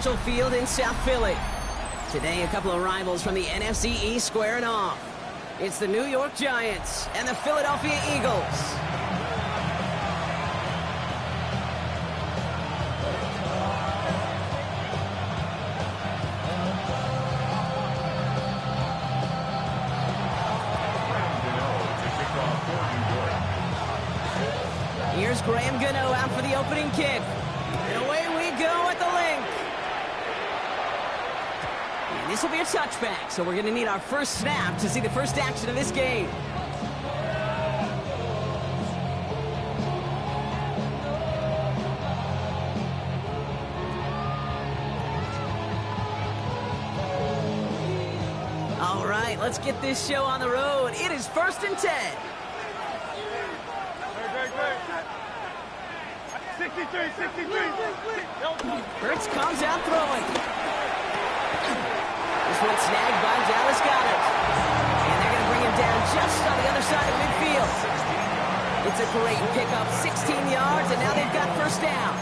Presidential Field in South Philly. Today, a couple of rivals from the NFC East squaring off. It's the New York Giants and the Philadelphia Eagles. Here's Goon out for the opening kick. And away we go at the link. And this will be a touchback, so we're going to need our first snap to see the first action of this game. All right, let's get this show on the road. It is 1st and 10. 63. Hurts comes out throwing. This one snagged by Dallas Goddard. And they're going to bring him down just on the other side of midfield. It's a great pickup, 16 yards, and now they've got first down.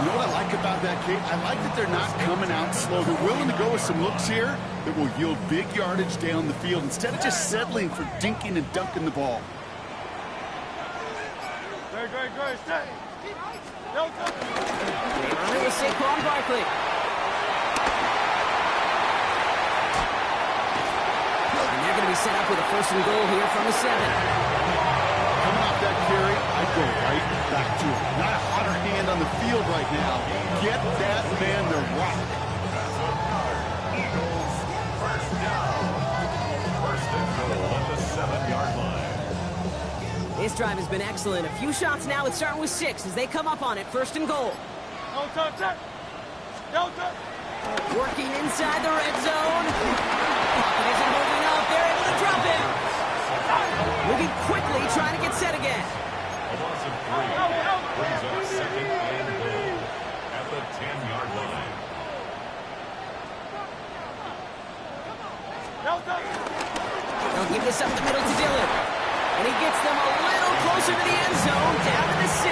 You know what I like about that, Kate? I like that they're not coming out slow. They're willing to go with some looks here that will yield big yardage down the field instead of just settling for dinking and dunking the ball. Great. Stay. They run it with Saquon Barkley. And they're going to be set up with a 1st and goal here from the 7. Coming off that carry, I'd go right back to it. Not a hotter hand on the field right now. Get that man to rock. Eagles, first down. 1st and goal at the 7-yard line. This drive has been excellent. A few shots now. It's starting with 6 as they come up on it. 1st and goal. No touch. Working inside the red zone. Pocket isn't moving up. They're able to drop him. Moving quickly, trying to get set again. A loss of 3 brings up 2nd and goal at the 10-yard line. They'll give this up the middle to Dillon. And he gets them a little closer to the end zone, down to the 6.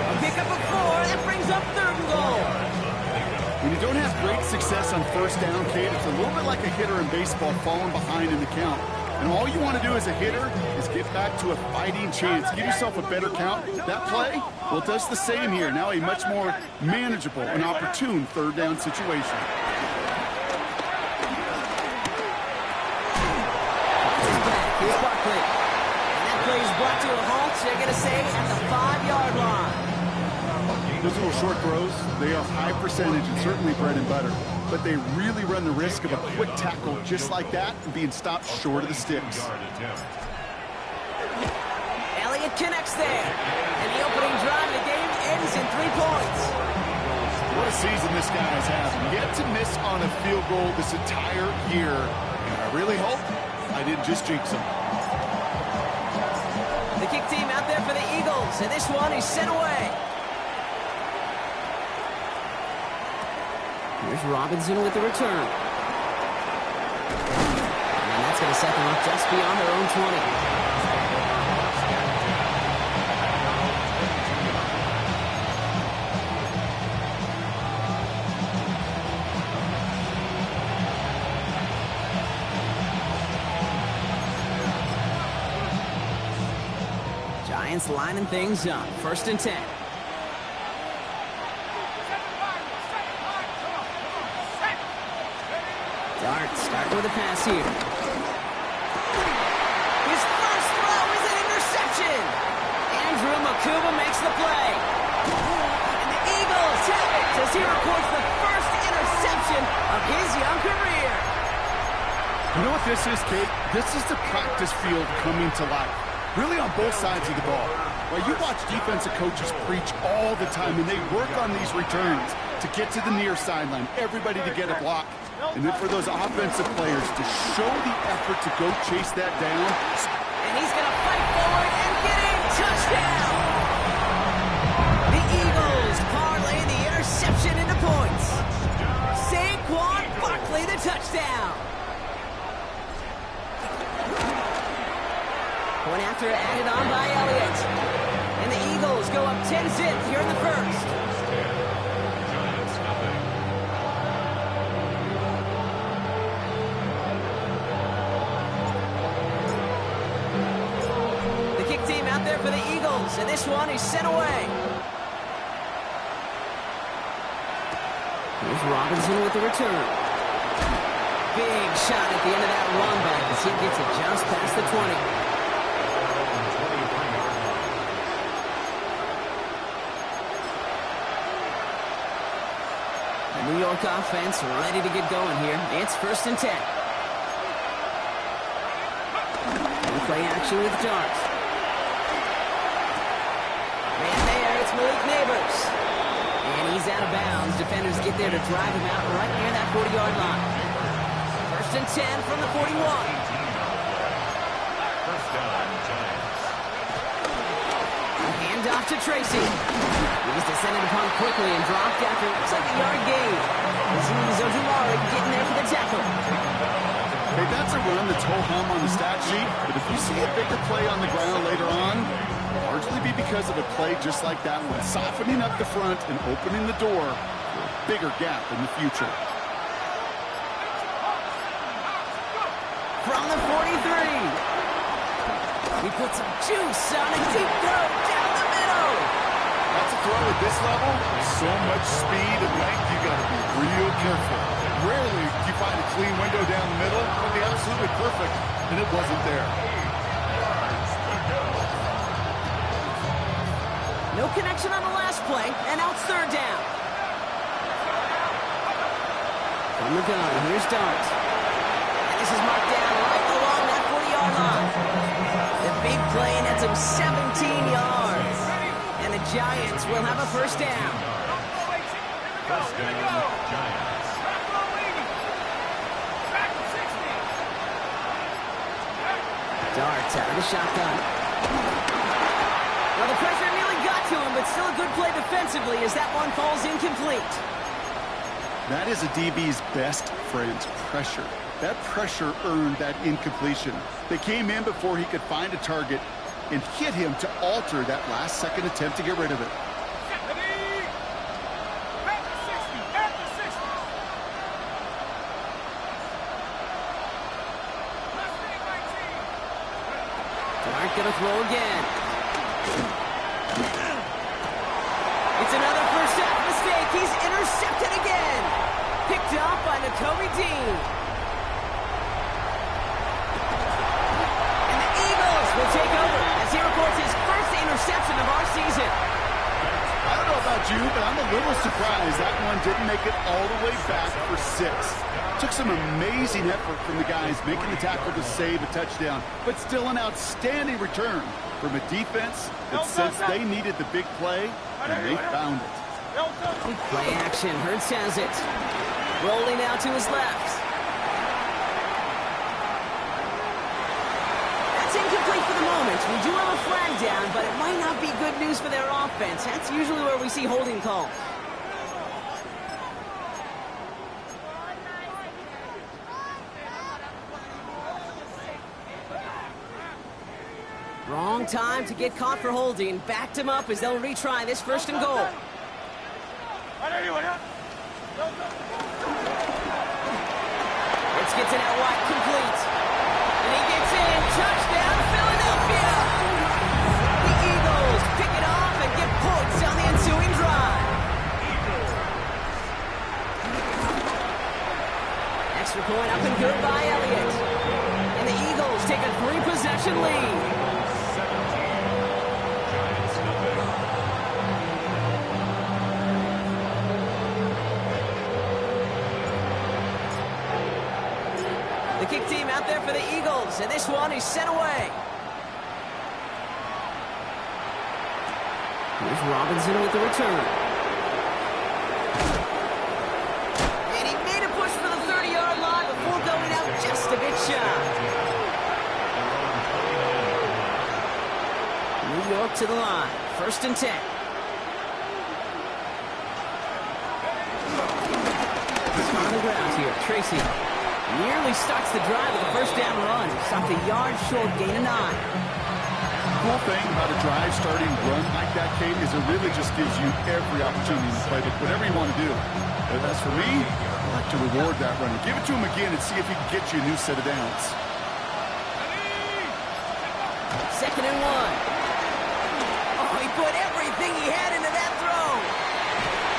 A pickup of 4, that brings up 3rd and goal. When you don't have great success on first down, Kate, it's a little bit like a hitter in baseball falling behind in the count. And all you want to do as a hitter is get back to a fighting chance. Give yourself a better count. That play, well, it does the same here. Now a much more manageable and opportune 3rd down situation. Here's Barkley. And that play is brought to a halt, they're going to say, at the 5-yard line. Those little short throws, they are high percentage and certainly bread and butter. But they really run the risk of a quick tackle just like that and being stopped short of the sticks. Elliott connects there. And the opening drive of the game ends in 3 points. What a season this guy has had. Yet to miss on a field goal this entire year. And I really hope I didn't just jinx him. The kick team out there for the Eagles, and this one is sent away. Here's Robinson with the return. And that's going to set them up just beyond their own 20. Giants lining things up. 1st and 10. Dart starting with a pass here. His first throw is an interception. Andrew Makuba makes the play. And the Eagles have it as he records the first interception of his young career. You know what this is, Kate? This is the practice field coming to life. Really on both sides of the ball. Well, you watch defensive coaches preach all the time, and they work on these returns to get to the near sideline, everybody to get a block. And then for those offensive players to show the effort to go chase that down. And he's going to fight forward and get a touchdown. The Eagles parlay the interception into points. Saquon Barkley the touchdown. Point after added on by Elliott. And the Eagles go up 10-zip here in the first. Eagles, and this one is sent away. Here's Robinson with the return. Big shot at the end of that run back as he gets it just past the 20. The New York offense ready to get going here. It's 1st and 10. Play action with Darts. Man there, it's Malik Neighbors. And he's out of bounds. Defenders get there to drive him out right near that 40-yard line. 1st and 10 from the 41. First down, Giants. A handoff to Tracy. He's descended upon quickly and dropped after it looks like a yard gain. This is Ojulari getting there for the tackle. Hey, that's a run that's ho-hum on the stat sheet, but if you see a bigger play on the ground later on, it'll largely be because of a play just like that one, softening up the front and opening the door for a bigger gap in the future. From the 43. He puts some juice on a deep throw down the middle. That's a throw at this level. So much speed and length, you got to be real careful. Rarely do you find a clean window down the middle, but the absolutely perfect, and it wasn't there. No connection on the last play, and now it's 3rd down. From the gun, here's Dart. And this is marked down right along that 40-yard line. The big play nets him 17 yards. And the Giants will have a 1st down. First down, Giants. Dart out of the shotgun. Well, the pressure nearly got to him, but still a good play defensively as that one falls incomplete. That is a DB's best friend, pressure. That pressure earned that incompletion. They came in before he could find a target and hit him to alter that last-second attempt to get rid of it. Dart gonna throw again. It's another first half mistake. He's intercepted again. Picked up by Nakobe Dean. And the Eagles will take over as he records his first interception of our season. I don't know about you, but I'm a little surprised that one didn't make it all the way back for 6. Took some amazing effort from the guys making the tackle to save a touchdown, but still an outstanding return from a defense that sensed they needed the big play, and they found it. Big play action. Hurts has it. Rolling out to his left. That's incomplete for the moment. We do have a flag down, but it might not be good news for their offense. That's usually where we see holding calls. Wrong time to get caught for holding. Backed him up as they'll retry this 1st and goal. Let's get to that wide complete. And he gets in. Touchdown, Philadelphia! The Eagles pick it off and get points on the ensuing drive. Extra point up and good by Elliott. And the Eagles take a 3-possession lead. Kick team out there for the Eagles, and this one is sent away. Here's Robinson with the return. And he made a push for the 30-yard line before going out just a bit shy. New York to the line. 1st and 10. On the ground here, Tracy. Nearly starts the drive with a 1st down run. Stopped a yard short, gain of 9. The cool thing about a drive starting run like that, Kate, is it really just gives you every opportunity to play whatever you want to do. But as for me, I like to reward that runner. Give it to him again and see if he can get you a new set of downs. 2nd and 1. put everything he had into that throw.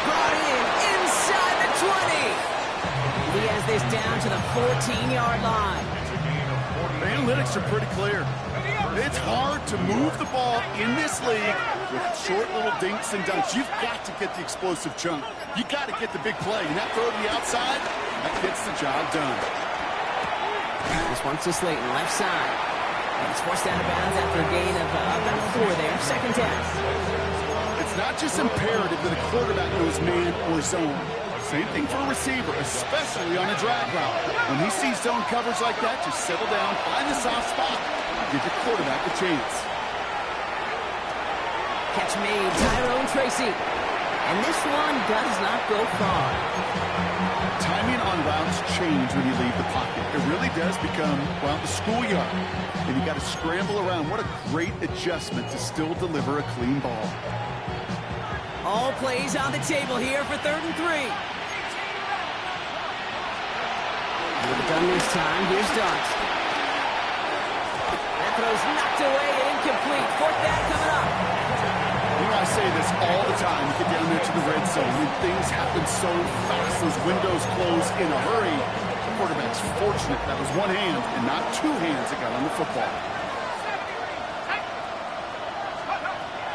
Brought in inside the 20. He has this down to the 14-yard line. The analytics are pretty clear. It's hard to move the ball in this league with short little dinks and dunks. You've got to get the explosive chunk. You got to get the big play. And that throw to the outside, that gets the job done. This one's to Slayton, left side. And he's forced out of bounds after a gain of about 4 there. Second down. It's not just imperative that a quarterback knows man or zone. Same thing for a receiver, especially on a drag route. When he sees zone coverage like that, just settle down, find the soft spot, give your quarterback a chance. Catch made, Tyrone Tracy. And this one does not go far. Timing on routes change when you leave the pocket. It really does become, well, the schoolyard. And you got to scramble around. What a great adjustment to still deliver a clean ball. All plays on the table here for 3rd and 3. Done this time. Here's Dart. That throw's knocked away and incomplete. 4th down coming up. You know, I say this all the time. You get down there to the red zone when things happen so fast. Those windows close in a hurry. The quarterback's fortunate that was one hand and not 2 hands that got on the football.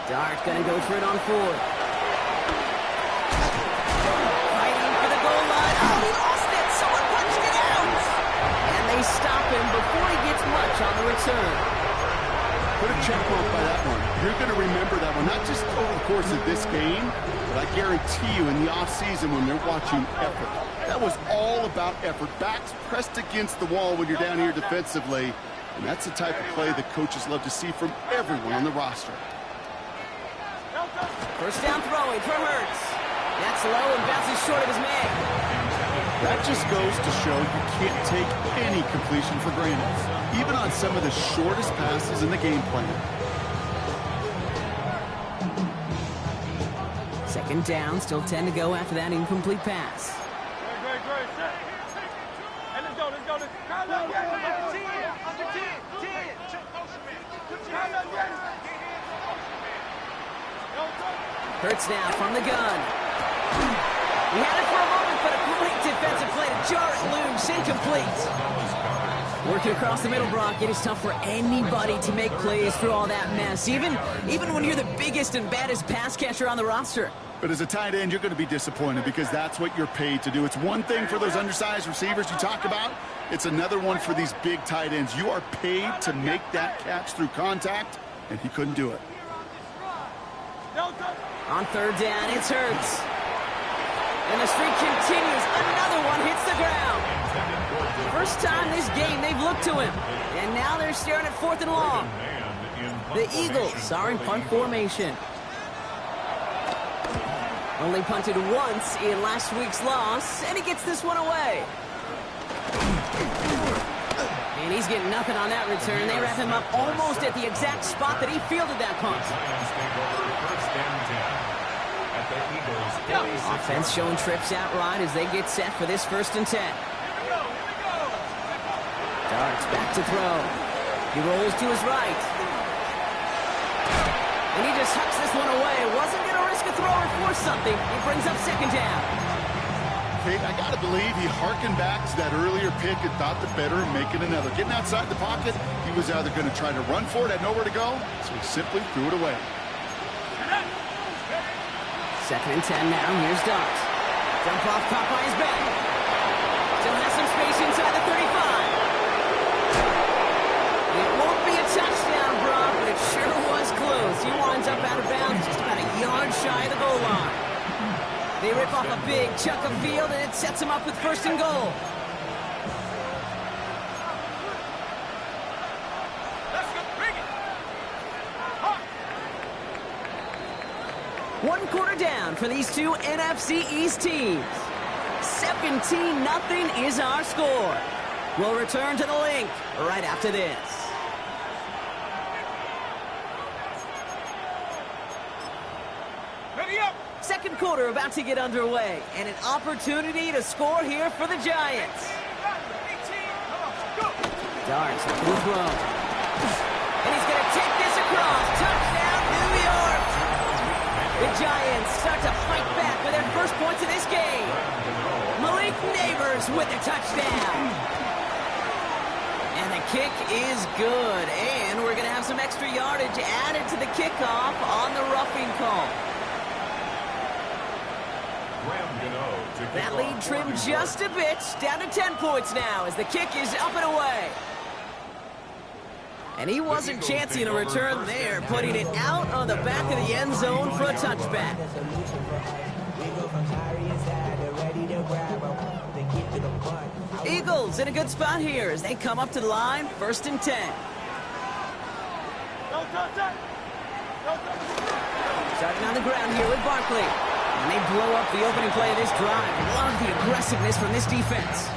Dart gonna go for it on 4th. Fighting for the goal line. Oh, he lost it. Someone punched it out. And they stop him before he gets much on the return. Put a check mark by that one. You're going to remember that one, not just over the course of this game, but I guarantee you in the offseason when they're watching effort. That was all about effort. Backs pressed against the wall when you're down here defensively, and that's the type of play that coaches love to see from everyone on the roster. First down throwing for Hurts. That's low and bounces short of his man. That just goes to show you can't take any completion for granted, even on some of the shortest passes in the game plan. 2nd down, still 10 to go after that incomplete pass. Great. Hey, let's go. Hurts now from the gun. He had it for a moment, but a great defensive play to jar it loose. Incomplete. Working across the middle, Brock, it is tough for anybody to make plays through all that mess, even when you're the biggest and baddest pass catcher on the roster. But as a tight end, you're going to be disappointed because that's what you're paid to do. It's one thing for those undersized receivers you talk about. It's another one for these big tight ends. You are paid to make that catch through contact, and he couldn't do it. On 3rd down, it's Hurts. And the streak continues. Another one hits the ground. First time this game they've looked to him. And now they're staring at 4th and long. The Eagles are in punt formation. Only punted once in last week's loss, and he gets this one away. And he's getting nothing on that return. They wrap him up almost at the exact spot that he fielded that punt. Offense showing trips outright as they get set for this 1st and 10. Darts back to throw. He rolls to his right. And he just hucks this one away. Wasn't going to risk a throw or force something. He brings up 2nd down. Kate, I got to believe he harkened back to that earlier pick and thought the better of making another. Getting outside the pocket, he was either going to try to run for it, had nowhere to go, so he simply threw it away. 2nd and 10 now. Here's Dart. Jump off, caught by his back. Still has some space inside the 35. It won't be a touchdown, Brock, but it sure was close. He winds up out of bounds just about a yard shy of the goal line. They rip off a big chunk of field, and it sets him up with 1st and goal. One quarter down for these two NFC East teams. 17-0 is our score. We'll return to the link right after this. Ready up! 2nd quarter about to get underway, and an opportunity to score here for the Giants. Darts will throw. And he's going to take this across. Touchdown, New York! The Giants start to fight back with their first points of this game. Malik Neighbors with the touchdown. And the kick is good. And we're going to have some extra yardage added to the kickoff on the roughing call. That lead trimmed just a bit, down to 10 points now as the kick is up and away. And he wasn't chancing a return there, putting it out on the back of the end zone for a touchback. Eagles in a good spot here as they come up to the line, 1st and 10. Starting on the ground here with Barkley. And they blow up the opening play of this drive. Love the aggressiveness from this defense.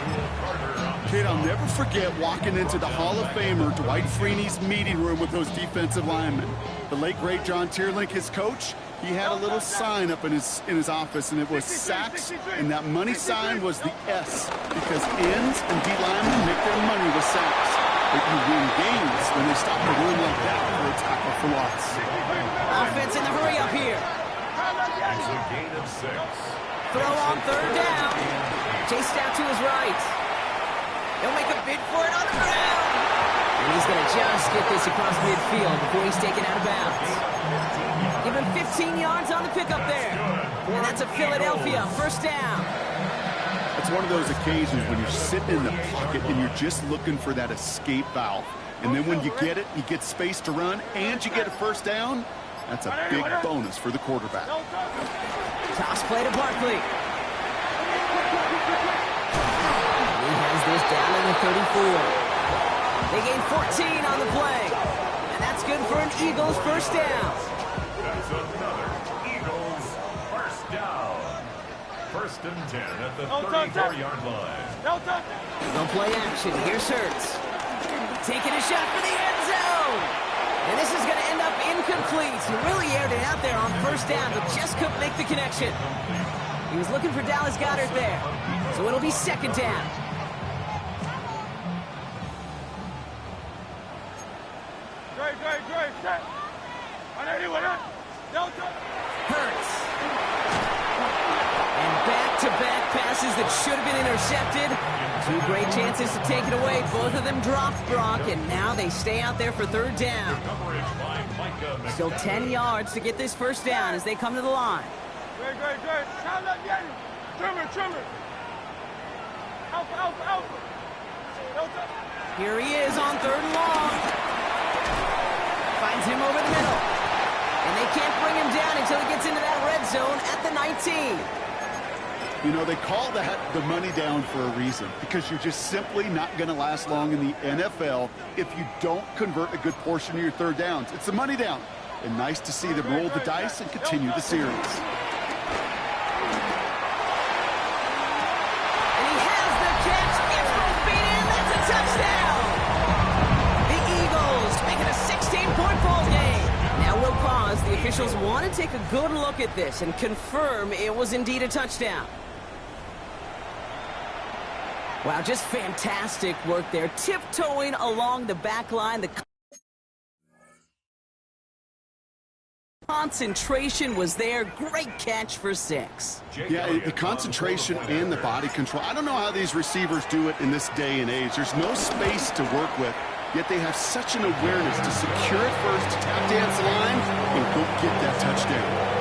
Kid, I'll never forget walking into the Hall of Famer Dwight Freeney's meeting room with those defensive linemen. The late, great John Tierlink, his coach, he had a little sign up in his office, and it was sacks, and that money sign was the S, because ends and D linemen make their money with sacks. But you win games when they stop the run like that for a tackle for loss. Offense in the hurry up here. It's a gain of 6. Throw on 3rd down. Chased out to his right. He'll make a bid for it on the ground. And he's going to just get this across midfield before he's taken out of bounds. Give him 15 yards on the pickup there. And that's a Philadelphia 1st down. It's one of those occasions when you're sitting in the pocket and you're just looking for that escape valve. And then when you get it, you get space to run, and you get a 1st down. That's a big bonus for the quarterback. Toss play to Barkley. He has this down to the 34. They gain 14 on the play. And that's good for an Eagles 1st down. That's another Eagles 1st down. 1st and 10 at the 34-yard line. No play action. Here's Hurts. Taking a shot for the end zone. And this is going to end up incomplete. He really aired it out there on 1st down, but just couldn't make the connection. He was looking for Dallas Goedert there. So it'll be 2nd down. Hurts. And back-to-back passes that should have been intercepted. 2 great chances to take it away. Both of them dropped, Brock, and now they stay out there for 3rd down. Still 10 yards to get this 1st down as they come to the line. Here he is on 3rd and long. Finds him over the middle. And they can't bring him down until he gets into that red zone at the 19. You know, they call that the money down for a reason, because you're just simply not going to last long in the NFL if you don't convert a good portion of your 3rd downs. It's the money down. And nice to see them roll the dice and continue the series. And he has the catch. Gets both feet in. That's a touchdown. The Eagles make it a 16-point ball game. Now we'll pause. The officials want to take a good look at this and confirm it was indeed a touchdown. Wow, just fantastic work there. Tiptoeing along the back line. The concentration was there. Great catch for 6. Yeah, the concentration and the body control. I don't know how these receivers do it in this day and age. There's no space to work with, yet they have such an awareness to secure it first, tap dance the line, and go get that touchdown.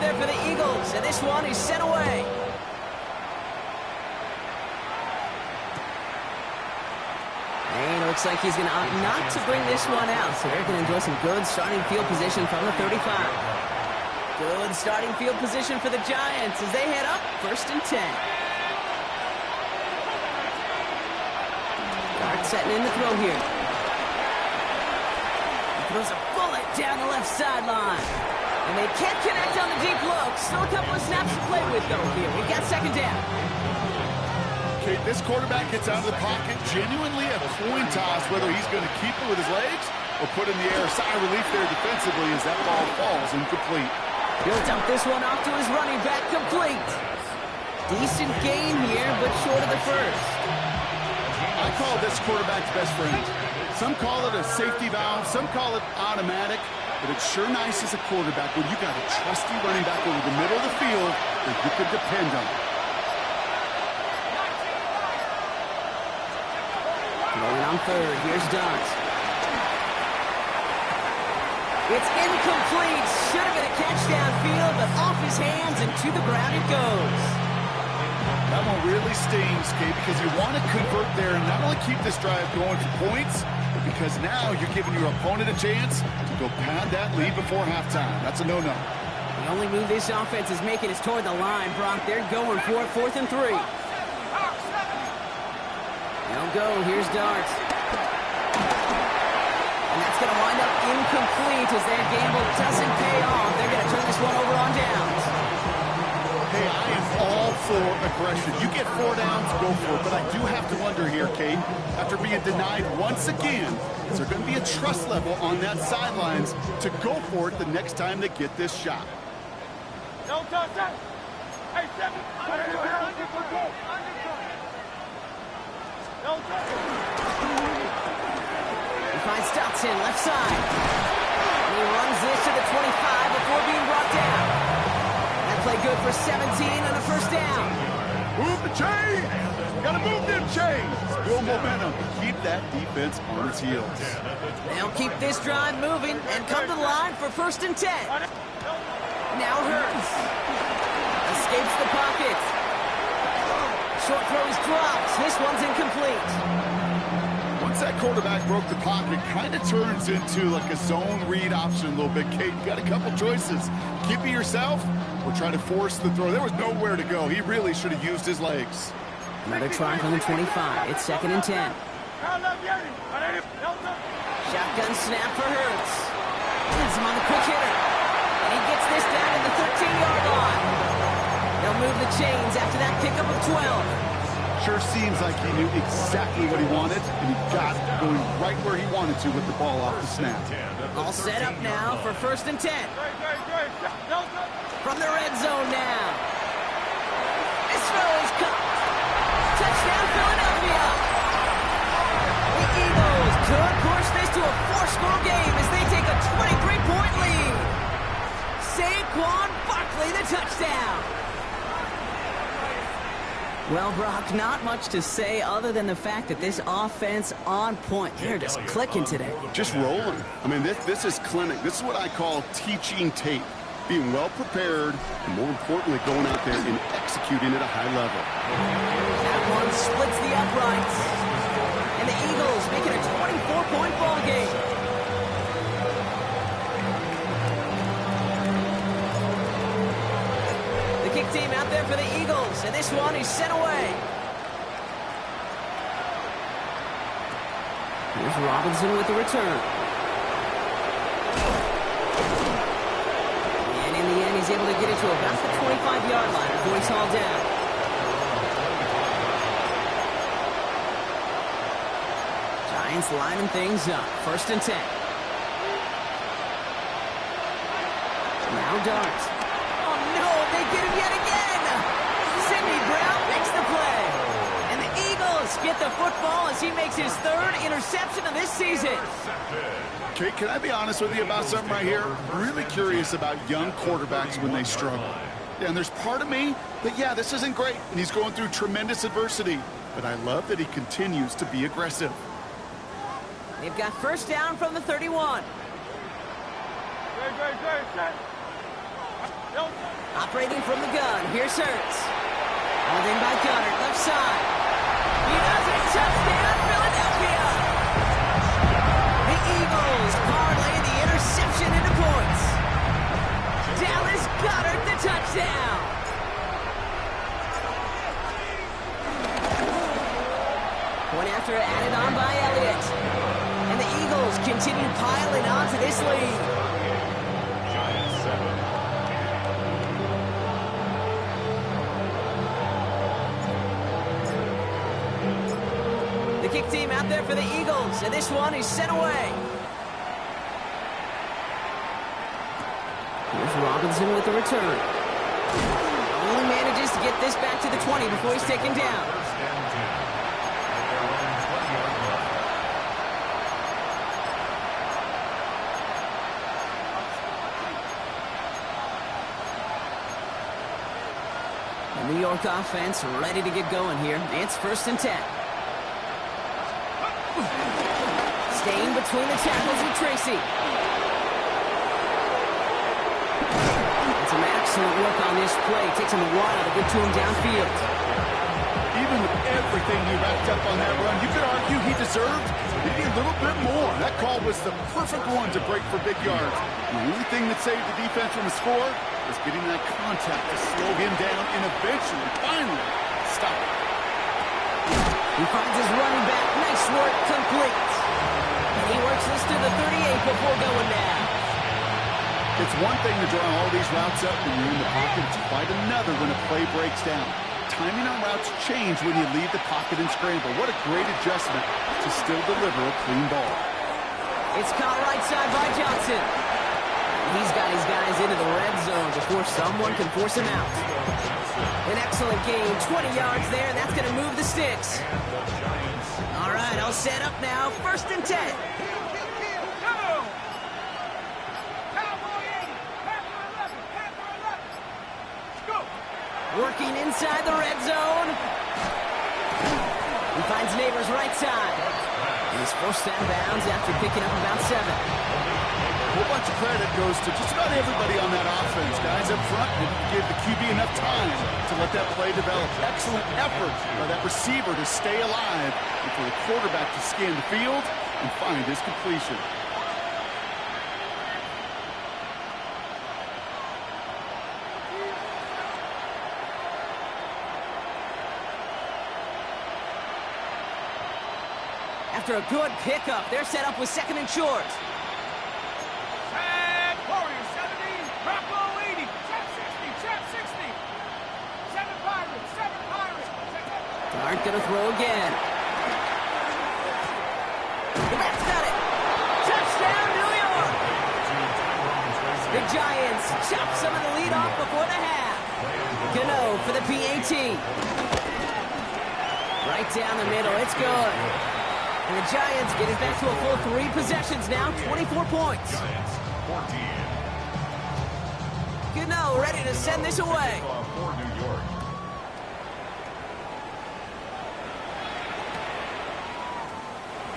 For the Eagles, and this one is sent away. And it looks like he's going to opt not to bring this one out, so they're going to enjoy some good starting field position from the 35. Good starting field position for the Giants as they head up 1st and 10. Dart setting in the throw here. He throws a bullet down the left sideline. And they can't connect on the deep look. Still a couple of snaps to play with, though, here. We've got 2nd down. Okay, this quarterback gets out of the pocket. Genuinely a coin toss whether he's going to keep it with his legs or put in the air. Sigh of relief there defensively as that ball falls incomplete. He'll dump this one off to his running back, complete. Decent gain here, but short of the first. I call this quarterback's best friend. Some call it a safety valve, some call it automatic, but it's sure nice as a quarterback when you got a trusty running back over the middle of the field that you can depend on. Going on third, here's Dart. It's incomplete. Should have been a catch downfield, but off his hands and to the ground it goes. That one really stings, Kate, because you want to convert there and not only keep this drive going for points, but because now you're giving your opponent a chance to go pad that lead before halftime. That's a no-no. The only move this offense is making is toward the line, Brock. They're going for it, 4th and 3. They'll go. Here's Dart. And that's going to wind up incomplete as their gamble doesn't pay off. They're going to turn this one over on downs. Hey, I am all for aggression. You get 4 downs, go for it. But I do have to wonder here, Kate, after being denied once again, is there going to be a trust level on that sidelines to go for it the next time they get this shot? No touch. Hey, 7. No touch. He finds Dotson, left side. And he runs this to the 25 before being brought down. That play good for 17 and a first down. Move the chains! Gotta move them chains! Build momentum. Keep that defense on its heels. They'll keep this drive moving and come to the line for 1st and 10. Now Hurts. Escapes the pocket. Short throw is dropped. This one's incomplete. Once that quarterback broke the pocket, it kind of turns into like a zone read option a little bit. Kate, you got a couple choices. Keep it yourself or try to force the throw. There was nowhere to go. He really should have used his legs. Another try from the 25. It's 2nd and 10. Shotgun snap for Hurts. Has him on the quick hitter. And he gets this down to the 13-yard line. They'll move the chains after that pickup of 12. Sure seems like he knew exactly what he wanted, and he got it going right where he wanted to with the ball off the snap. All set up now for 1st and 10. From the red zone now. This throw is caught. Touchdown, Philadelphia. The Eagles could push this to a 4-score game as they take a 23-point lead. Saquon Barkley, the touchdown. Well, Brock, not much to say other than the fact that this offense on point. They're just clicking today. Just rolling. I mean, this is clinic. This is what I call teaching tape. Being well prepared, and more importantly, going out there and executing at a high level. That one splits the uprights. And the Eagles make it a 24-point ball game. The kick team out there for the Eagles, and this one is sent away. Here's Robinson with the return. And in the end, he's able to get it to about the 25-yard line before he's hauled down. Giants lining things up. 1st and 10. Now Dart. Oh, no, they get him yet again. Sidney Brown makes the play. And the Eagles get the football as he makes his 3rd interception of this season. Kate, can I be honest with you about something right here? I'm really curious about young quarterbacks when they struggle. Yeah, and there's part of me that, yeah, this isn't great, and he's going through tremendous adversity. But I love that he continues to be aggressive. They've got 1st down from the 31. Operating from the gun, here's Hurts. Hauled in by Gunner, left side. He does it, touchdown, Philadelphia! The Eagles parlay the interception into points. Dallas Goedert, the touchdown. Point after added on by Elliott. And the Eagles continue piling on to this lead. The kick team out there for the Eagles, and this one is sent away. Here's Robinson with the return. Only man manages to get this back to the 20 before he's taken down. First and 10 at their own 20-yard line. The New York offense ready to get going here. It's 1st and 10. Staying between the tackles with Tracy. And some excellent work on this play. Takes him a while to get to him downfield. Even with everything he racked up on that run, you could argue he deserved maybe a little bit more. That call was the perfect one to break for big yards. The only thing that saved the defense from a score was getting that contact to slow him down and eventually, finally, stop it. He finds his running back. Nice work, complete. And he works this to the 38 before going down. It's one thing to draw all these routes up when you're in the pocket. It's quite another when a play breaks down. Timing on routes change when you leave the pocket and scramble. What a great adjustment to still deliver a clean ball. It's caught right side by Johnson. He's got his guys into the red zone before someone can force him out. An excellent gain, 20 yards there, and that's going to move the sticks. All right, I'll set up now, 1st and 10. Working inside the red zone. He finds Neighbors right side. He's forced out of bounds after picking up about 7. A whole bunch of credit goes to just about everybody on that offense. Guys up front didn't give the QB enough time to let that play develop. Excellent effort by that receiver to stay alive and for the quarterback to scan the field and find his completion. After a good pickup, they're set up with 2nd and short. Set, Warriors 70, Bravo 80, Trap 60, Trap 60. 7 Pirates, 7 Pirates. Dart gonna throw again. That's got it. Touchdown, New York. The Giants chop some of the lead off before the half. Gano for the PAT. Right down the middle, it's good. And the Giants get it back to a full 3 possessions now, 24 points. Giants 14. Gano ready to send this away. For New York.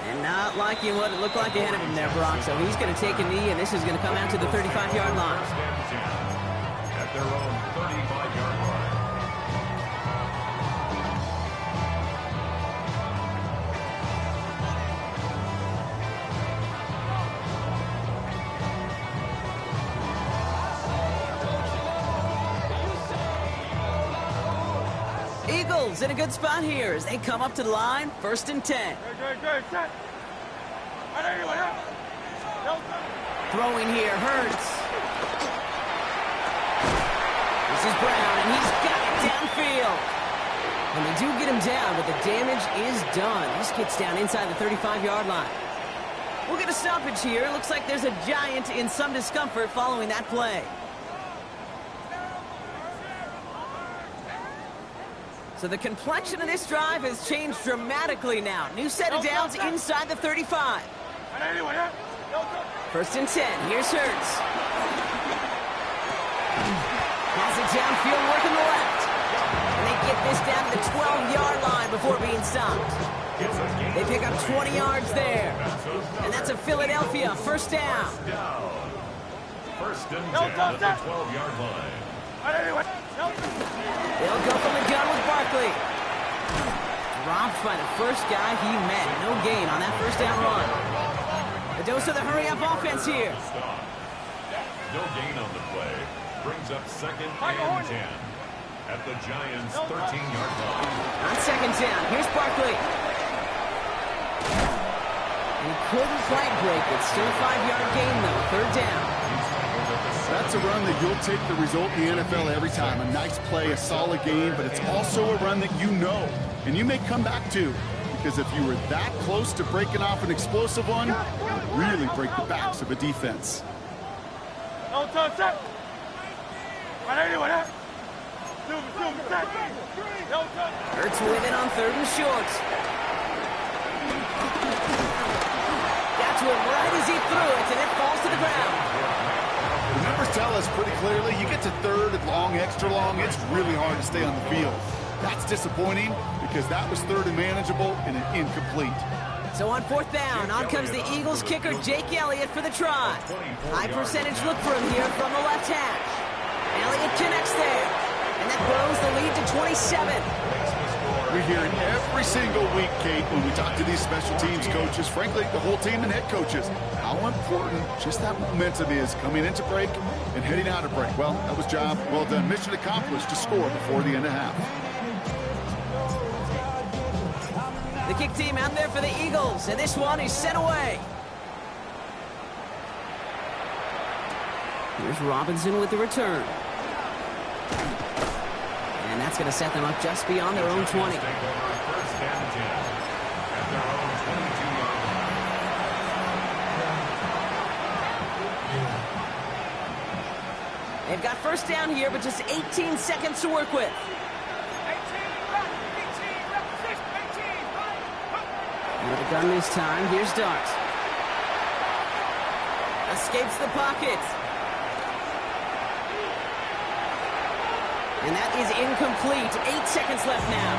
And not liking what it looked like ahead of him there, Brock. So he's going to take a knee, and this is going to come out to the 35-yard line. First and 10 at their own 35-yard line. Eagles in a good spot here as they come up to the line, 1st and 10. Good, set. Throwing here, Hurts. This is Brown, and he's got it downfield. And they do get him down, but the damage is done. This gets down inside the 35-yard line. We'll get a stoppage here. Looks like there's a Giant in some discomfort following that play. So the complexion of this drive has changed dramatically now. New set of downs inside the 35. 1st and 10. Here's Hurts. Has it downfield, working the left. And they get this down to the 12-yard line before being stopped. They pick up 20 yards there. And that's a Philadelphia 1st down. 1st and 10 at the 12-yard line. They'll go from the gun with Barkley. Dropped by the first guy he met. No gain on that 1st down run. A dose of the hurry-up offense here. No gain on the play. Brings up 2nd and 10 at the Giants' 13-yard line. On 2nd down, here's Barkley. He couldn't quite break it. Still a 5-yard gain, though. 3rd down. That's a run that you'll take the result in the NFL every time. A nice play, a solid game, but it's also a run that you know, and you may come back to, because if you were that close to breaking off an explosive one, it would really break the backs of a defense. Hurts with it on 3rd and short. Got to him right as he threw it, and it falls to the ground. The numbers tell us pretty clearly, you get to 3rd and long, extra long, it's really hard to stay on the field. That's disappointing because that was 3rd and manageable and an incomplete. So on 4th down, on comes the Eagles kicker, Jake Elliott, for the try. High percentage look for him here from the left hash. Elliott connects there, and that grows the lead to 27. We hear it every single week, Kate, when we talk to these special teams coaches, frankly, the whole team and head coaches, how important just that momentum is coming into break and heading out of break. Well, that was job well done. Mission accomplished to score before the end of half. The kick team out there for the Eagles, and this one is sent away. Here's Robinson with the return. And that's going to set them up just beyond their own 20. They've got 1st down here, but just 18 seconds to work with. With a gun this time, here's Dart. Escapes the pocket. And that is incomplete. 8 seconds left now.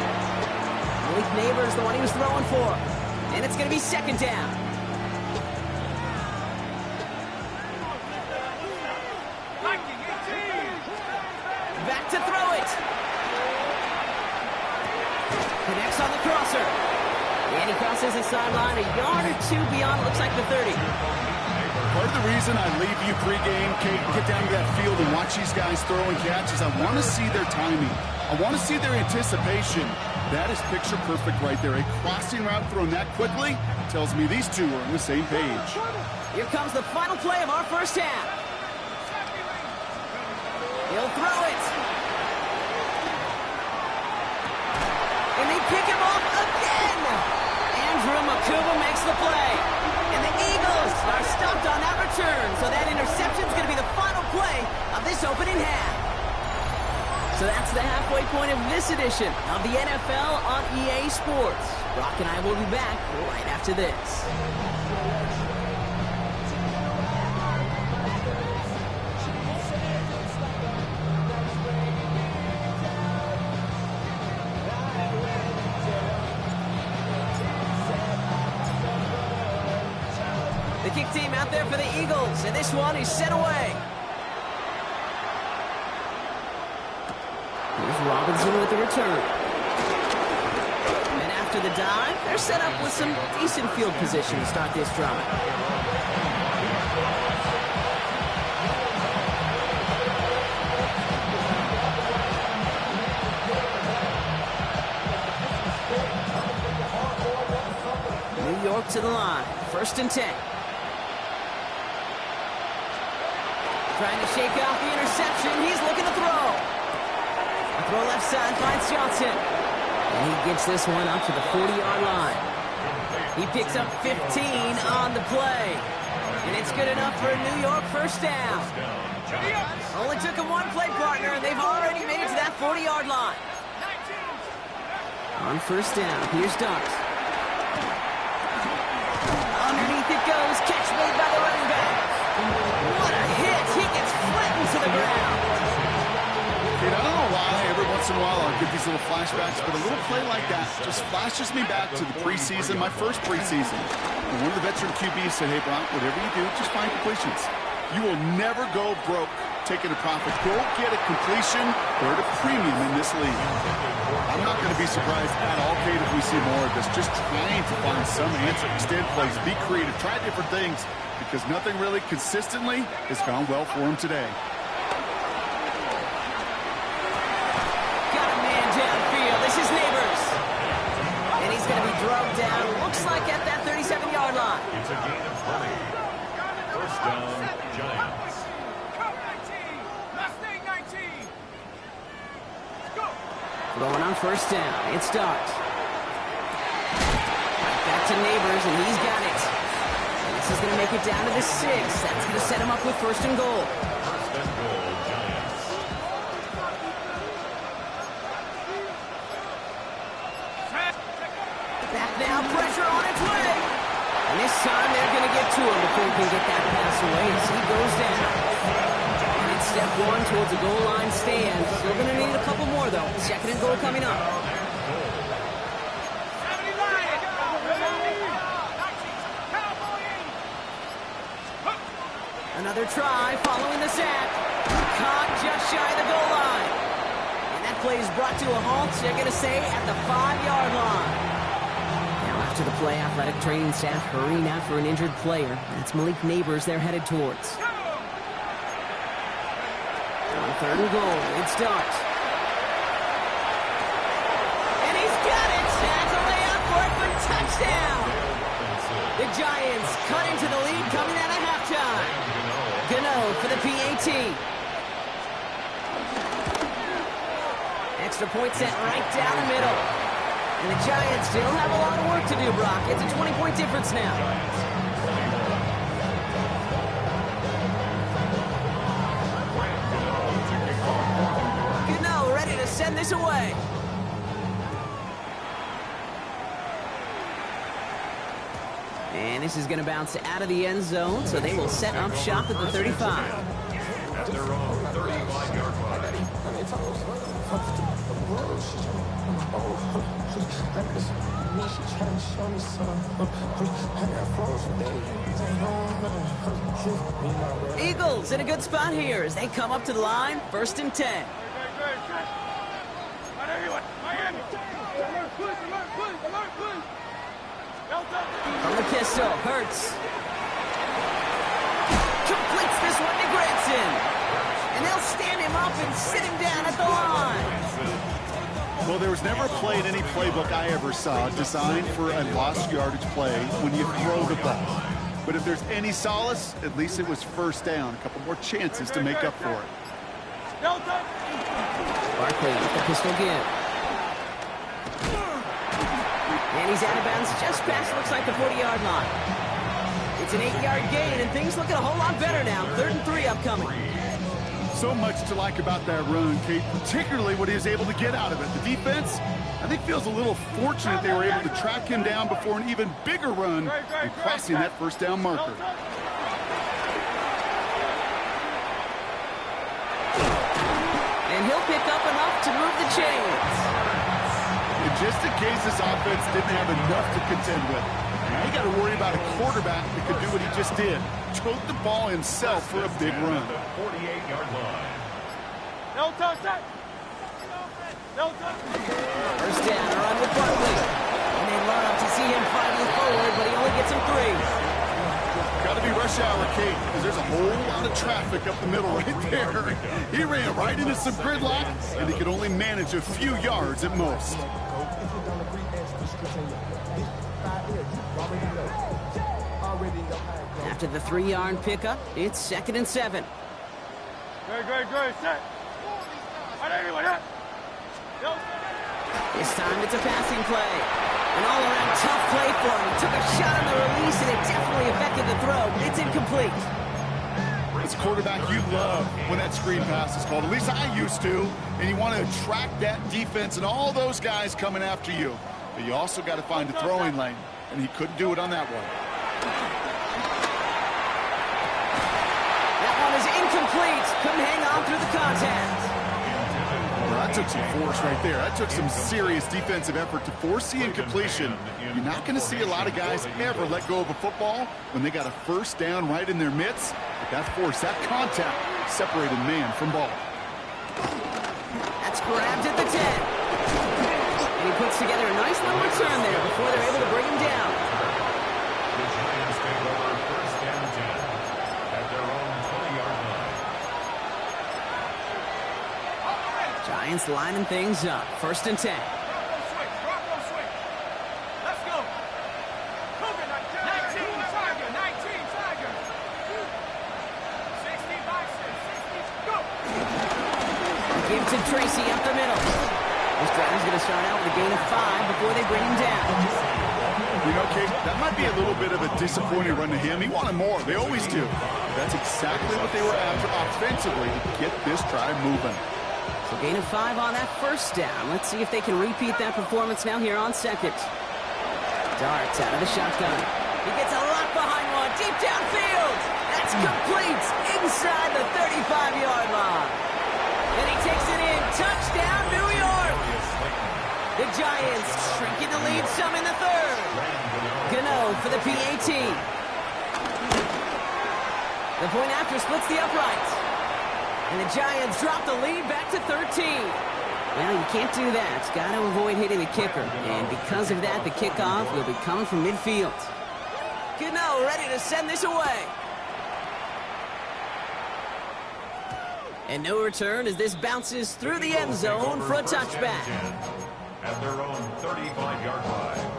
Malik Neighbors, the one he was throwing for. And it's going to be 2nd down. Back to throw it. Connects on the crosser. And he crosses the sideline a yard or 2 beyond, looks like the 30. Part of the reason I leave you pregame, Kate, and get down to that field and watch these guys throw and catch is I want to see their timing. I want to see their anticipation. That is picture perfect right there. A crossing route thrown that quickly tells me these two are on the same page. Here comes the final play of our 1st half. He'll throw it. And they pick him off again. Andrew Makuba makes the play. And the Eagles are stopped on that return. So that interception is going to be the final play of this opening half. So that's the halfway point of this edition of the NFL on EA Sports. Brock and I will be back right after this. The kick team out there for the Eagles, and this one is sent away. Here's Robinson with the return. And after the dive, they're set up with some decent field position to start this drive. New York to the line, 1st and 10. Trying to shake off the interception. He's looking to throw. A throw left side finds Johnson. And he gets this one up to the 40-yard line. He picks up 15 on the play. And it's good enough for a New York 1st down. Only took him one play partner, and they've already made it to that 40-yard line. On 1st down, here's Dart. Underneath it goes. Catch made by the running back. What a hit! He gets flattened to the ground. Kate, I don't know why every once in a while I'll get these little flashbacks, but a little play like that just flashes me back to the preseason, my first preseason. And one of the veteran QBs said, hey, Brock, whatever you do, just find completions. You will never go broke taking a profit. Go get a completion or at a premium in this league. I'm not going to be surprised at all, Kate, if we see more of this. Just trying to find some answer. Extend plays, be creative, try different things, because nothing really consistently has gone well for him today. Got a man downfield. This is Neighbors. And he's going to be thrown down, looks like at that 37-yard line. It's a gain of 20. 1st down, Giants. Throwing on 1st down. It's Dart. Back to Neighbors, and he's got it. And this is going to make it down to the 6. That's going to set him up with 1st and goal. 1st and goal, Giants. pressure on its way. And this time they're going to get to him before he can get that pass away as he goes down. And it's step one towards a goal line stand. Still going to need a couple more, though. Second and goal coming up. Another try following the sack. Caught just shy of the goal line. And that play is brought to a halt, they're going to say, at the 5-yard line. Now after the play, athletic training staff hurrying out for an injured player. That's Malik Neighbors they're headed towards. On third and goal, it's Dart. And he's got it! That's a layup for it for touchdown! The Giants cut into the lead coming out of halftime. Goon for the PAT. Extra point set right down the middle. And the Giants still have a lot of work to do, Brock. It's a 20-point difference now. Goon ready to send this away. And this is going to bounce out of the end zone, so they will set up shop at the 35. At their own 35-yard line. Eagles in a good spot here as they come up to the line, 1st and 10. From the pistol, Hurts. Completes this one to Granson. And they'll stand him up and sit him down at the line. Well, there was never a play in any playbook I ever saw designed for a lost yardage play when you throw the ball. But if there's any solace, at least it was first down. A couple more chances to make up for it. Barkley with the pistol give. And he's out of bounds just past, looks like, the 40-yard line. It's an 8-yard gain, and things looking a whole lot better now. 3rd and 3 upcoming. So much to like about that run, Kate, particularly what he was able to get out of it. The defense, I think, feels a little fortunate they were able to track him down before an even bigger run and crossing that first down marker. And he'll pick up enough to move the chains. And just in case this offense didn't have enough to contend with, now you got to worry about a quarterback that could do what he just did. Tote the ball himself for a big run. 48-yard line. No touch that. No touch. First down, a run with Barkley. And they love to see him fighting forward, but he only gets him 3. Got to be rush hour, Kate, because there's a whole lot of traffic up the middle right there. He ran right into some gridlock, and he could only manage a few yards at most. After the 3-yard pickup, it's 2nd and 7. Great, set. This time it's a passing play. An all-around tough play for him. He took a shot on the release, and it definitely affected the throw, but it's incomplete. As a quarterback, you love when that screen pass is called. At least I used to. And you want to attract that defense and all those guys coming after you. But you also got to find the throwing lane, and he couldn't do it on that one. That one is incomplete. Couldn't hang on through the contact. Well, that took some force right there. That took some serious defensive effort to force the incompletion. You're not going to see a lot of guys ever let go of a football when they got a first down right in their midst. But that force, that contact, separated man from ball. That's grabbed at the 10. And he puts together a nice little return there before they're able to bring him down. The Giants take over 1st and 10 at their own 20-yard line. Giants lining things up. 1st and 10. Bronco swing. Let's go. Cougar, 19 Tiger. 60 Bison, 60, go. Give to Tracy up the middle. This drive's going to start out with a gain of 5 before they bring him down. You know, Kate, that might be a little bit of a disappointing run to him. He wanted more. They always do. That's exactly what they were after offensively to get this drive moving. So gain of 5 on that first down. Let's see if they can repeat that performance now here on 2nd. Darts out of the shotgun. He gets a lot behind one, deep downfield. That's complete inside the 35-yard line. Then he takes it in. Touchdown, New York. The Giants shrinking the lead some in the third. Gano for the PAT. The point after splits the uprights. And the Giants drop the lead back to 13. Well, you can't do that. Got to avoid hitting the kicker. And because of that, the kickoff will be coming from midfield. Gano ready to send this away. And no return as this bounces through the end zone for a touchback. At their own 35-yard line.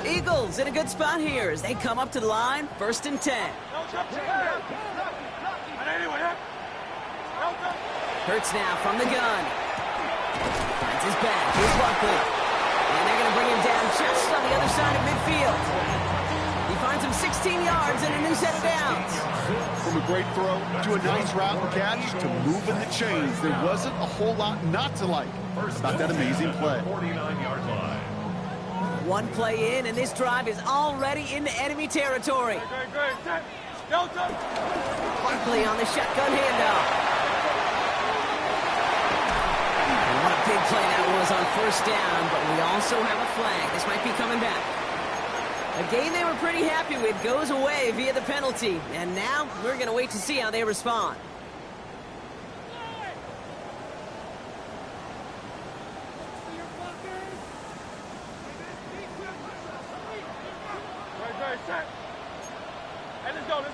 Eagles in a good spot here as they come up to the line, 1st and 10. Hurts now from the gun. Finds his back. Here's Barkley. And they're going to bring him down just on the other side of midfield. He finds him 16 yards and a new set of downs. From a great throw to a nice route and catch to moving the chains, there wasn't a whole lot not to like about that amazing play. 49-yard line. One play in, and this drive is already into enemy territory. Barkley on the shotgun handoff. And what a big play that was on 1st down, but we also have a flag. This might be coming back. A game they were pretty happy with goes away via the penalty, and now we're going to wait to see how they respond.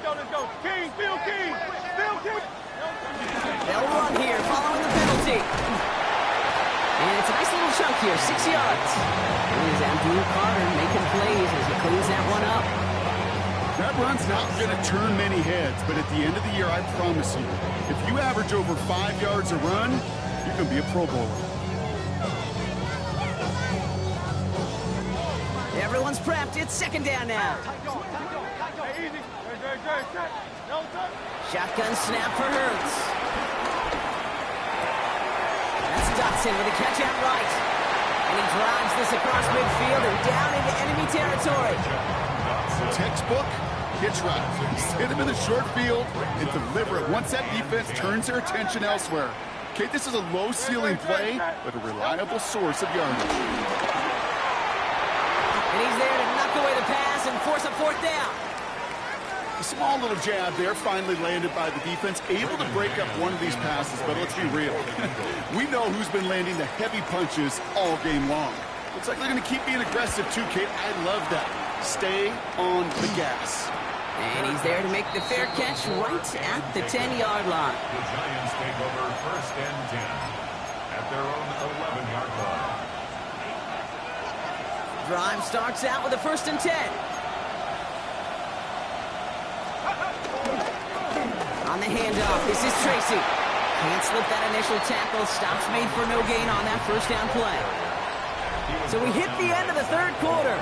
Let's go. King, Bill King. They'll run here following the penalty. And it's a nice little chunk here, 6 yards. Here's Abdul Carter making plays as he cleans that one up. That run's not going to turn many heads, but at the end of the year, I promise you, if you average over 5 yards a run, you can be a Pro Bowler. Everyone's prepped. It's 2nd down now. Shotgun snap for Hurts. That's Dotson with a catch out right. And he drives this across midfield and down into enemy territory. Textbook hitch route. Hit him in the short field and deliver it once that defense turns their attention elsewhere. Okay, this is a low-ceiling play, but a reliable source of yardage. And he's there to knock away the pass and force a 4th down. A small little jab there finally landed by the defense, able to break up one of these passes, but let's be real. We know who's been landing the heavy punches all game long. Looks like they're going to keep being aggressive too, Kate. I love that. Stay on the gas. And he's there to make the fair catch right at the 10-yard line. The Giants take over 1st and 10 at their own 11-yard line. Drive starts out with a 1st and 10. On the handoff, this is Tracy. Can't slip that initial tackle. Stops made for no gain on that 1st down play. So we hit the end of the 3rd quarter.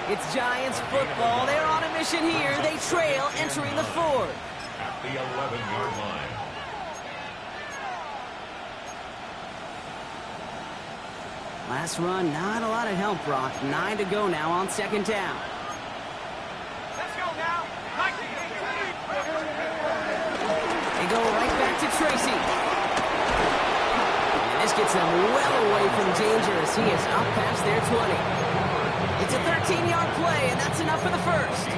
It's Giants football. They're on a mission here. They trail entering the 4th. At the 11-yard line. Last run, not a lot of help, Brock. 9 to go now on 2nd down. Let's go now. They go right back to Tracy. And this gets them well away from danger as he is up past their 20. It's a 13-yard play, and that's enough for the 1st.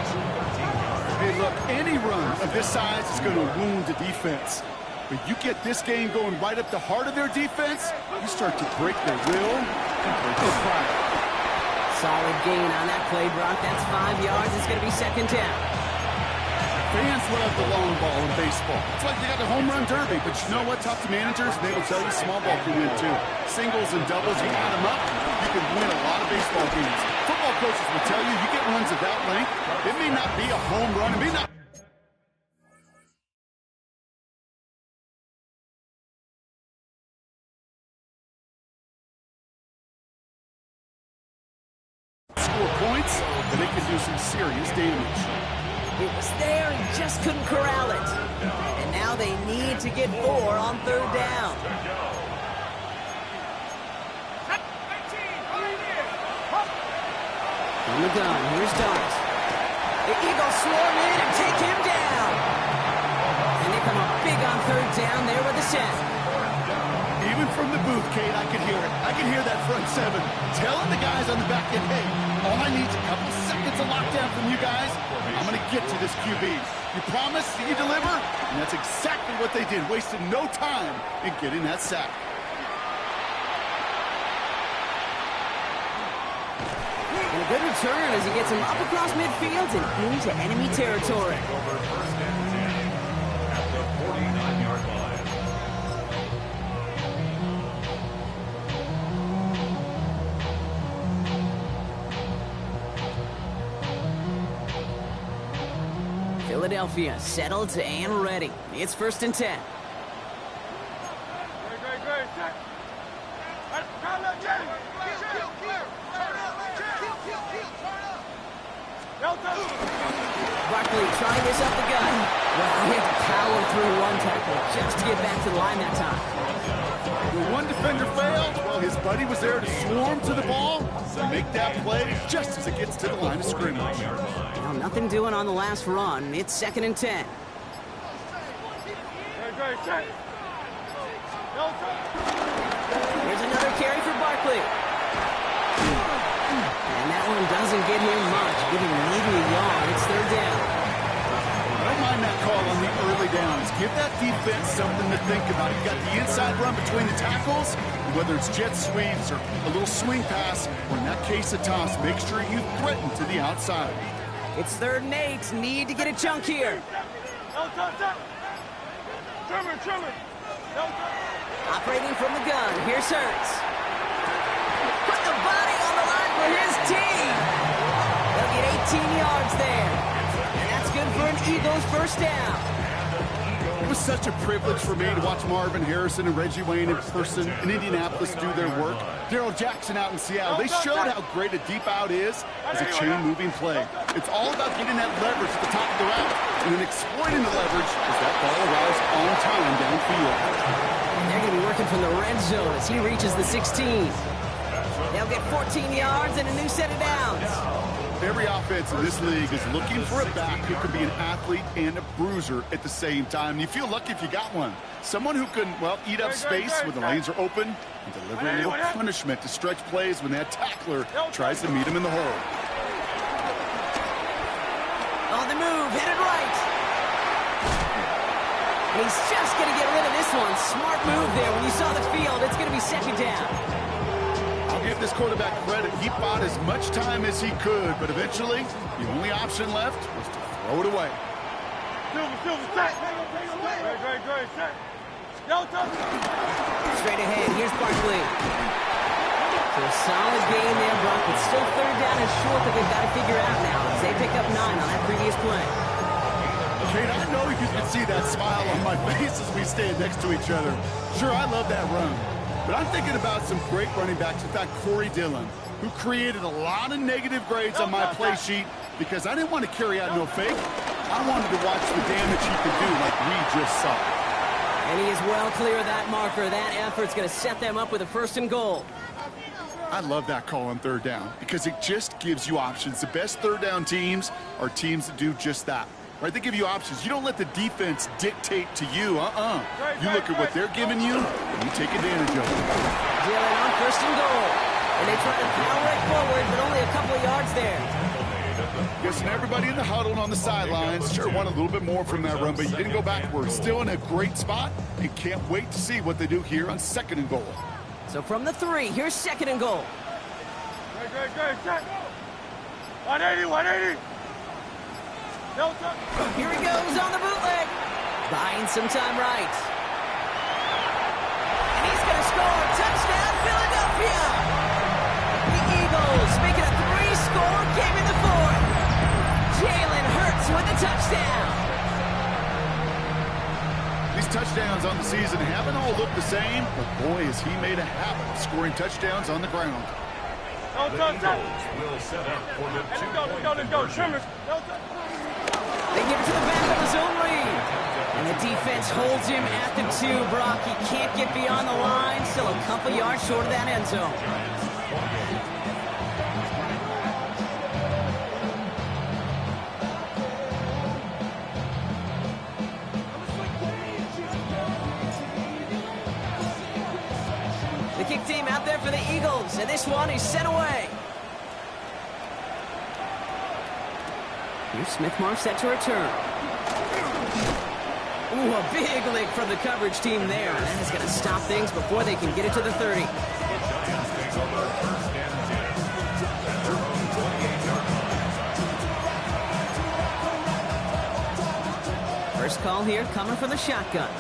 Hey, look, any run of this size is going to wound the defense. But you get this game going right up the heart of their defense, you start to break their will and break their pride. Solid gain on that play, Brock. That's 5 yards. It's going to be 2nd down. Fans love the long ball in baseball. It's like they got the home run derby, but you know what? Talk to managers, they will tell you small ball can win too. Singles and doubles, you add them up, you can win a lot of baseball games. Football coaches will tell you, you get runs of that length, it may not be a home run, it may not score points, but they can do some serious damage. It was there, he just couldn't corral it. And now they need to get 4 on 3rd down. From the gun, here's Dart. The Eagles swarm in and take him down. And they come up big on 3rd down there with a set. Even from the booth, Kate, I could hear it. I could hear that front 7 telling the guys on the back end, hey, all I need is a couple seconds of lockdown from you guys. I'm going to get to this QB. You promise, you deliver, and that's exactly what they did, wasting no time in getting that sack. And a good return as he gets him up across midfield and into enemy territory. Over 1st and 10 at the 49-yard line. Philadelphia settled and ready. It's 1st and 10. Great. Check. Barkley trying this up the gut. Well, he had to power through 1 tackle just to get back to the line that time. When one defender failed, well, his buddy was there to swarm to the ball and make that play just as it gets to the line of scrimmage. Well, nothing doing on the last run. It's 2nd and 10. Great, check. Here's another carry for Barkley. And that one doesn't get him much, giving neither a yard. It's 3rd down. I don't mind that call on the early downs. Give that defense something to think about. You got the inside run between the tackles, whether it's jet sweeps or a little swing pass, or in that case a toss, make sure you threaten to the outside. It's 3rd and 8. Need to get a chunk here. Trimmer. Operating from the gun. Here's Hurts. Put the body on the line for his team. They'll get 18 yards there. And that's good for an Eagles 1st down. It was such a privilege for me to watch Marvin Harrison and Reggie Wayne in person in Indianapolis do their work. Darrell Jackson out in Seattle, they showed how great a deep out is as a chain-moving play. It's all about getting that leverage at the top of the route and then exploiting the leverage as that ball arrives on time downfield. And they're going to be working from the red zone as he reaches the 16. They'll get 14 yards and a new set of downs. Every offense in this league is looking for a back who can be an athlete and a bruiser at the same time. You feel lucky if you got one. Someone who can, well, eat up space when the lanes are open and deliver a little punishment to stretch plays when that tackler tries to meet him in the hole. On the move, headed right. And he's just going to get rid of this one. Smart move there. When you saw the field, it's going to be 2nd down. I'll give this quarterback credit. He bought as much time as he could, but eventually, the only option left was to throw it away. Silver, check. Great, check. Straight ahead, here's Barkley. So a solid game there, Brock, but still 3rd down and short that they've got to figure out now as they pick up 9 on that previous play. Kate, I know you can see that smile on my face as we stand next to each other. Sure, I love that run. But I'm thinking about some great running backs. In fact, Corey Dillon, who created a lot of negative grades on my play sheet because I didn't want to carry out no fake. I wanted to watch the damage he could do like we just saw. And he is well clear of that marker. That effort's going to set them up with a 1st and goal. I love that call on 3rd down because it just gives you options. The best 3rd down teams are teams that do just that. Right? They give you options. You don't let the defense dictate to you. You look at what they're giving you, and you take advantage of it. Dillon on 1st and goal. And they try to power it forward, but only a couple of yards there. Guessing everybody in the huddle and on the sidelines sure want a little bit more from that run, but you didn't go backwards. Still in a great spot, and can't wait to see what they do here on 2nd and goal. So from the 3, here's 2nd and goal. Great, check. 180. Here he goes on the bootleg. Buying some time right. And he's going to score. Touchdown, Philadelphia. The Eagles make it a 3-score game in the 4th. Jalen Hurts with the touchdown. These touchdowns on the season haven't all looked the same, but boy, has he made a habit of scoring touchdowns on the ground. The Eagles will set up for the 2-point conversion. give it to the back of his own lead. And the defense holds him at the 2. Brock, he can't get beyond the line. Still a couple yards short of that end zone. The kick team out there for the Eagles, and this one is sent away. Here's Smith-Marsh set to return. Ooh, a big lick from the coverage team there. That is going to stop things before they can get it to the 30. First call here coming from the shotgun.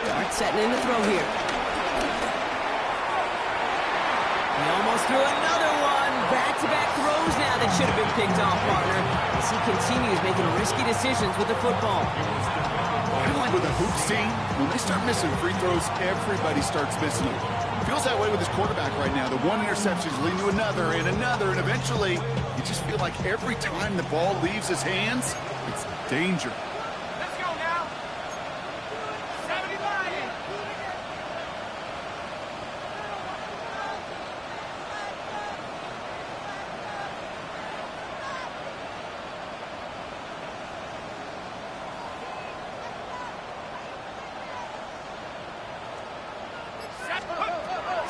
Dart setting in to throw here. He almost threw another one. Back-to-back throws now that should have been picked off, partner. As he continues making risky decisions with the football. Kind of like with a hoops team, when they start missing free throws, everybody starts missing them. Feels that way with his quarterback right now. The one interception is leading to another, and eventually you just feel like every time the ball leaves his hands, it's danger. Let's go now. 79.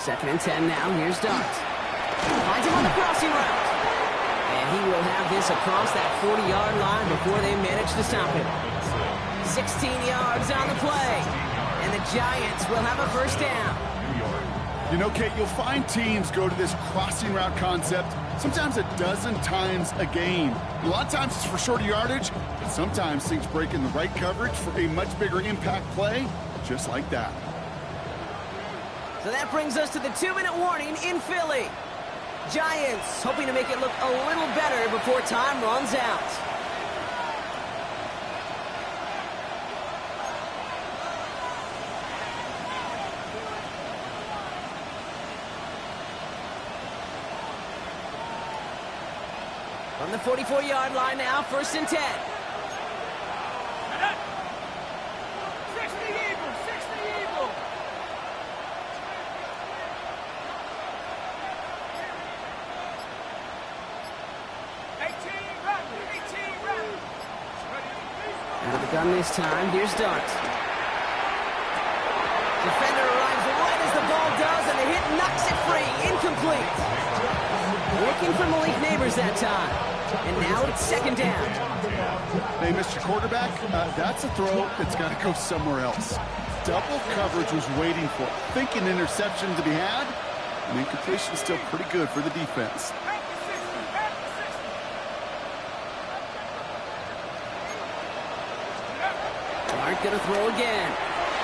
Second and 10 now. Here's Dart. Finds him on the crossing route. And he will have this across that 40-yard line before they manage to stop him. 16 yards on the play. And the Giants will have a first down. You know, Kate, you'll find teams go to this crossing route concept sometimes a dozen times a game. A lot of times it's for shorter yardage, but sometimes things break in the right coverage for a much bigger impact play, just like that. So that brings us to the 2-minute warning in Philly. Giants hoping to make it look a little better before time runs out. From the 44-yard line now, first and 10. 60 Eagles, 60 Eagles. Out of the gun this time, here's Dart. Defender arrives right as the ball does, and the hit knocks it free. Incomplete. Looking for Malik Neighbors that time. And now it's second down. Hey, Mr. Quarterback, that's a throw that's got to go somewhere else. Double coverage was waiting for, thinking interception to be had, and incompletion still pretty good for the defense. Dart gonna throw again.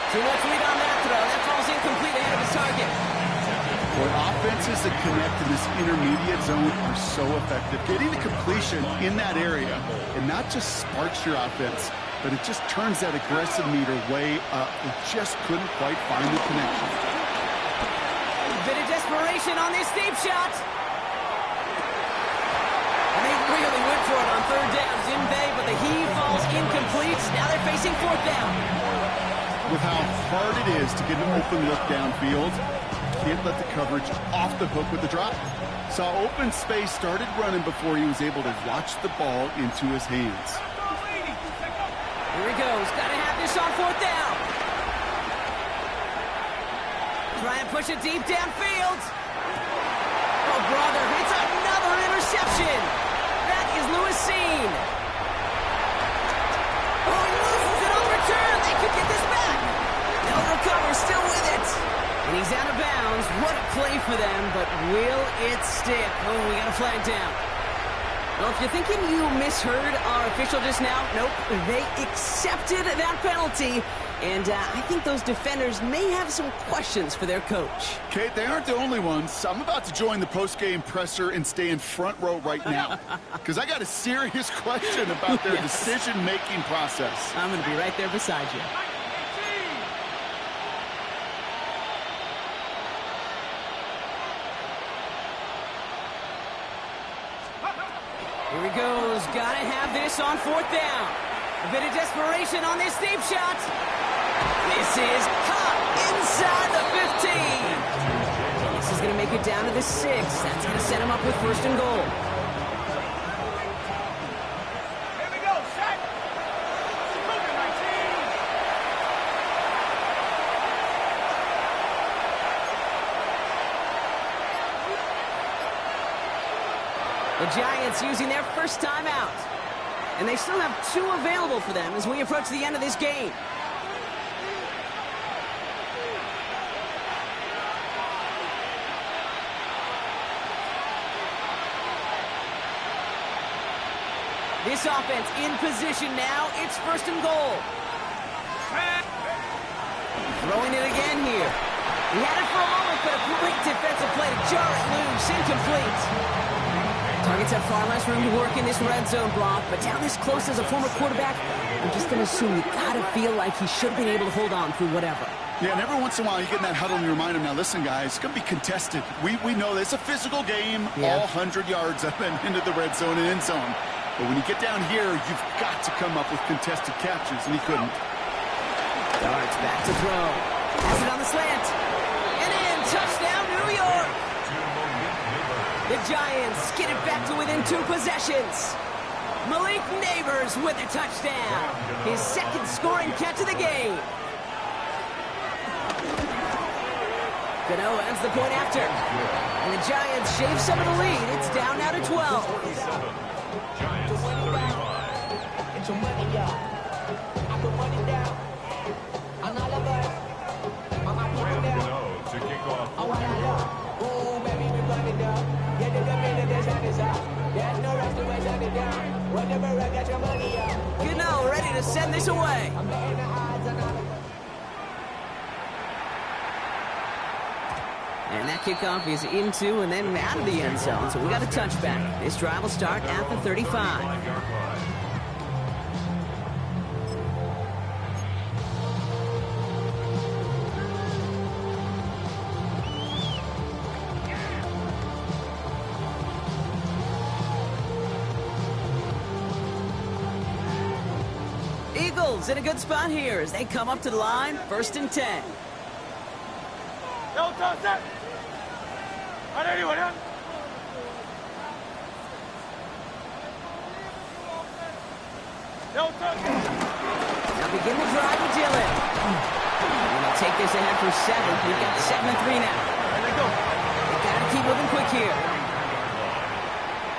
Too much lead on that throw. That falls incomplete ahead of his target. Boy, offenses that connect in this intermediate zone are so effective. Getting the completion in that area, and not just sparks your offense, but it just turns that aggressive meter way up. They just couldn't quite find the connection. Bit of desperation on this deep shot. And they really went for it on third down, didn't they? But the heave falls incomplete. Now they're facing fourth down. With how hard it is to get an open look downfield, can't let the coverage off the hook with the drop. Saw open space, started running before he was able to watch the ball into his hands. Here he goes. Got to have this on fourth down. Try and push it deep downfield. Oh, brother. It's another interception. That is Lewis Seen. Oh, he loses it on return. They could get this back. They'll recover, still with it. And he's out of bounds. What a play for them, but will it stick? Oh, we got a flag down. Well, if you're thinking you misheard our official just now, nope. They accepted that penalty, and I think those defenders may have some questions for their coach. Kate, they aren't the only ones. I'm about to join the post-game presser and stay in front row right now because I got a serious question about their decision-making process. I'm going to be right there beside you. Here he goes. Gotta have this on 4th down. A bit of desperation on this deep shot. This is caught inside the 15. This is going to make it down to the 6. That's going to set him up with 1st and goal. Here we go, set. Cougar 19. The Giants using their first timeout. And they still have 2 available for them as we approach the end of this game. This offense in position now. It's 1st and goal. Throwing it again here. He had it for a moment, but a great defensive play to jar it loose. Incomplete. Targets have far less room to work in this red zone block, but down this close as a former quarterback, I'm just going to assume you got to feel like he should have been able to hold on through whatever. Yeah, and every once in a while you get in that huddle and you remind him, now listen, guys, it's going to be contested. We know this. It's a physical game, all 100 yards up and into the red zone and end zone. But when you get down here, you've got to come up with contested catches, and he couldn't. Darts back to throw. Has it on the slant. And in. Touchdown, New York. The Giants get it back to within 2 possessions. Malik Neighbors with a touchdown. His 2nd scoring catch of the game. Gano ends the point after. And the Giants shave some of the lead. It's down now to 12. Giants 35. Get your money up. I put money down. I'm not a bus. I'm not putting down. Gano to kick off. I want to love. Ooh, baby, we run it up. Get the minute, this hand is up. There's no rest to wait, shut it down. Whatever, I got your money up. Gano ready to send this away. I'm betting the odds on all the... And that kickoff is into and then out of the end zone. So we got a touchback. This drive will start at the 35. 5-yard line. Eagles in a good spot here as they come up to the line. 1st and 10. Yo, toss that. On anyone, huh? Yo, toss that. Now begin the drive with Dillon. And they'll take this ahead for 7. We've got 7-3 now. There they go. They gotta keep moving quick here.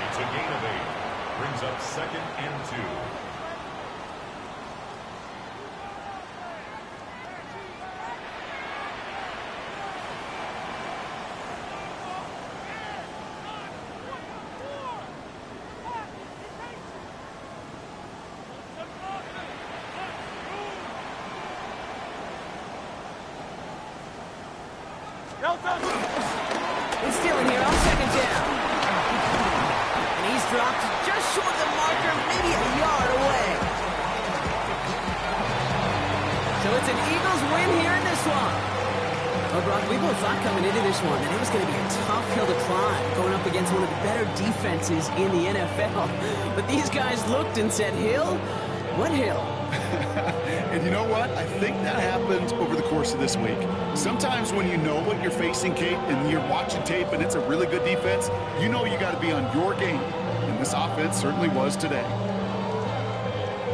It's a gain of 8. Brings up 2nd and 2. It's Dillon here on 2nd down. And he's dropped just short of the marker, maybe a yard away. So it's an Eagles win here in this one. Well, Brock, we both thought coming into this one that it was going to be a tough hill to climb, going up against one of the better defenses in the NFL. But these guys looked and said, Hill? What hill? And you know what? I think that happened over the course of this week. Sometimes when you know what you're facing, Kate, and you're watching tape and it's a really good defense, you know you got to be on your game. And this offense certainly was today.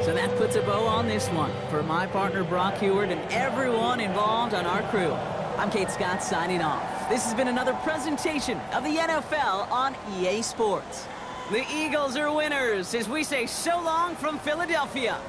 So that puts a bow on this one. For my partner, Brock Heward, and everyone involved on our crew, I'm Kate Scott signing off. This has been another presentation of the NFL on EA Sports. The Eagles are winners as we say so long from Philadelphia.